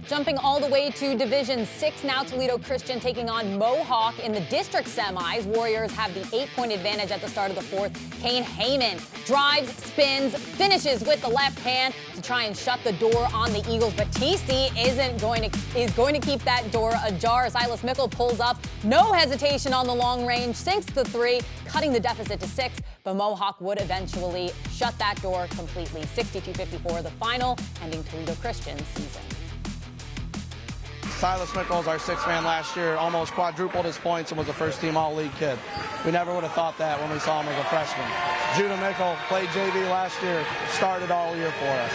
Jumping all the way to Division 6 now, Toledo Christian taking on Mohawk in the district semis. Warriors have the 8-point advantage at the start of the fourth. Kane Heyman drives, spins, finishes with the left hand to try and shut the door on the Eagles. But TC is going to keep that door ajar. Silas Mickle pulls up, no hesitation on the long range, sinks the three, cutting the deficit to 6. But Mohawk would eventually shut that door completely. 62-54 the final, ending Toledo Christian's season. Silas Mickle was our sixth man last year, almost quadrupled his points and was a first-team all-league kid. We never would have thought that when we saw him as a freshman. Judah Mickle played JV last year, started all year for us.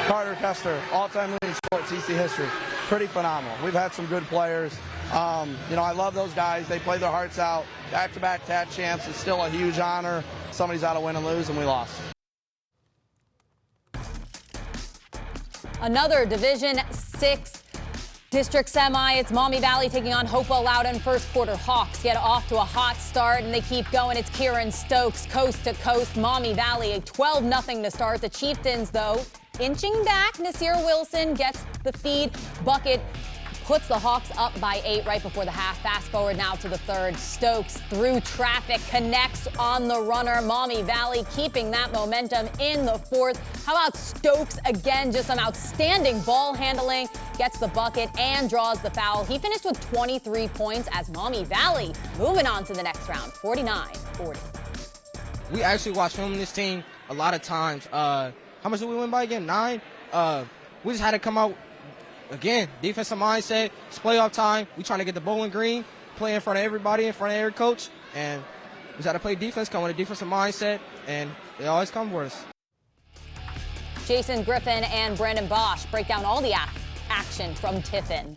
Carter Kester, all-time leading scorer in TC history. Pretty phenomenal. We've had some good players. I love those guys. They play their hearts out. Back-to-back TAT champs is still a huge honor. Somebody's got to win and lose, and we lost. Another Division 6 district semi. It's Maumee Valley taking on Hopewell-Louden. First quarter, Hawks get off to a hot start, and they keep going. It's Kieran Stokes, coast to coast. Maumee Valley, a 12-0 to start. The Chieftains, though, inching back. Nasir Wilson gets the feed bucket, puts the Hawks up by 8 right before the half. Fast forward now to the third. Stokes through traffic connects on the runner. Maumee Valley keeping that momentum in the fourth. How about Stokes again? Just some outstanding ball handling. Gets the bucket and draws the foul. He finished with 23 points as Maumee Valley moving on to the next round, 49-40. We actually watch film in this team a lot of times. How much did we win by again? 9? We just had to come out. Again, defensive mindset, it's playoff time. We trying to get the Bowling Green, play in front of everybody, in front of every coach. And we just got to play defense, come with a defensive mindset, and they always come for us. Jason Griffin and Brandon Bosch break down all the action from Tiffin.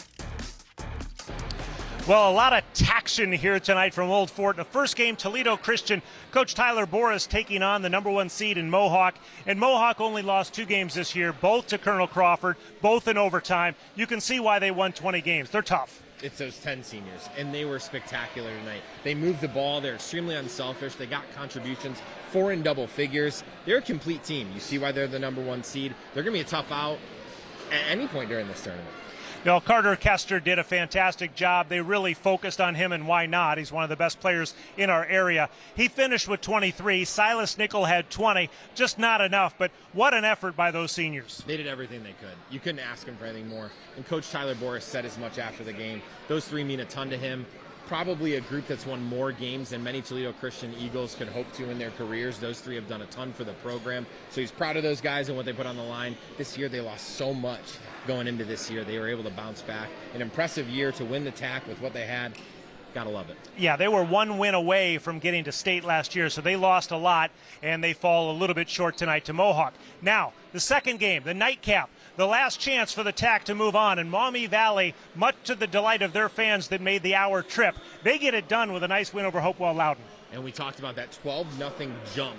Well, a lot of taction here tonight from Old Fort. In the first game, Toledo Christian, Coach Tyler Boris taking on the #1 seed in Mohawk. And Mohawk only lost 2 games this year, both to Colonel Crawford, both in overtime. You can see why they won 20 games. They're tough. It's those 10 seniors, and they were spectacular tonight. They moved the ball. They're extremely unselfish. They got contributions, 4 in double figures. They're a complete team. You see why they're the #1 seed. They're going to be a tough out at any point during this tournament. No, Carter Kester did a fantastic job. They really focused on him, and why not? He's one of the best players in our area. He finished with 23. Silas Nickel had 20. Just not enough, but what an effort by those seniors. They did everything they could. You couldn't ask them for anything more. And Coach Tyler Boris said as much after the game. Those 3 mean a ton to him. Probably a group that's won more games than many Toledo Christian Eagles could hope to in their careers. Those 3 have done a ton for the program. So he's proud of those guys and what they put on the line. This year they lost so much going into this year. They were able to bounce back. An impressive year to win the TAC with what they had. Gotta love it. Yeah, they were 1 win away from getting to state last year, so they lost a lot, and they fall a little bit short tonight to Mohawk. Now, the second game, the nightcap, the last chance for the TAC to move on, and Maumee Valley, much to the delight of their fans that made the hour trip, they get it done with a nice win over Hopewell-Louden. And we talked about that 12-0 jump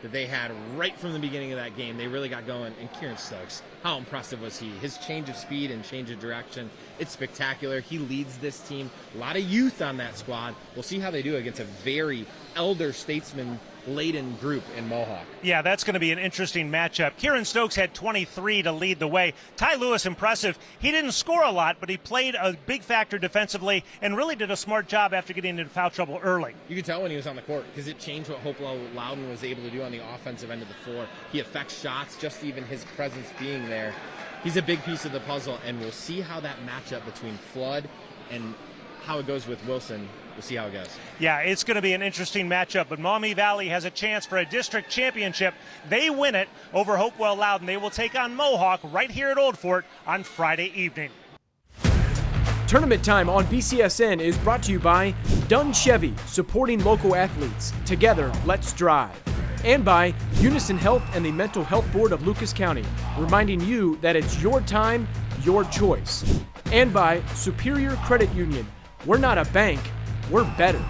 that they had right from the beginning of that game. They really got going. And Kieran Stokes, how impressive was he? His change of speed and change of direction, it's spectacular. He leads this team. A lot of youth on that squad. We'll see how they do against a very elder statesman-laden group in Mohawk. Yeah, that's going to be an interesting matchup. Kieran Stokes had 23 to lead the way. Ty Lewis, impressive. He didn't score a lot, but he played a big factor defensively and really did a smart job after getting into foul trouble early. You could tell when he was on the court because it changed what Hopewell-Louden was able to do on the offensive end of the floor. He affects shots, just even his presence being there. He's a big piece of the puzzle, and we'll see how that matchup between Flood and how it goes with Wilson. We'll see how it goes. Yeah, it's going to be an interesting matchup, but Maumee Valley has a chance for a district championship. They win it over Hopewell-Louden. They will take on Mohawk right here at Old Fort on Friday evening. Tournament Time on BCSN is brought to you by Dunn Chevy, supporting local athletes. Together, let's drive. And by Unison Health and the Mental Health Board of Lucas County, reminding you that it's your time, your choice. And by Superior Credit Union. We're not a bank, we're better.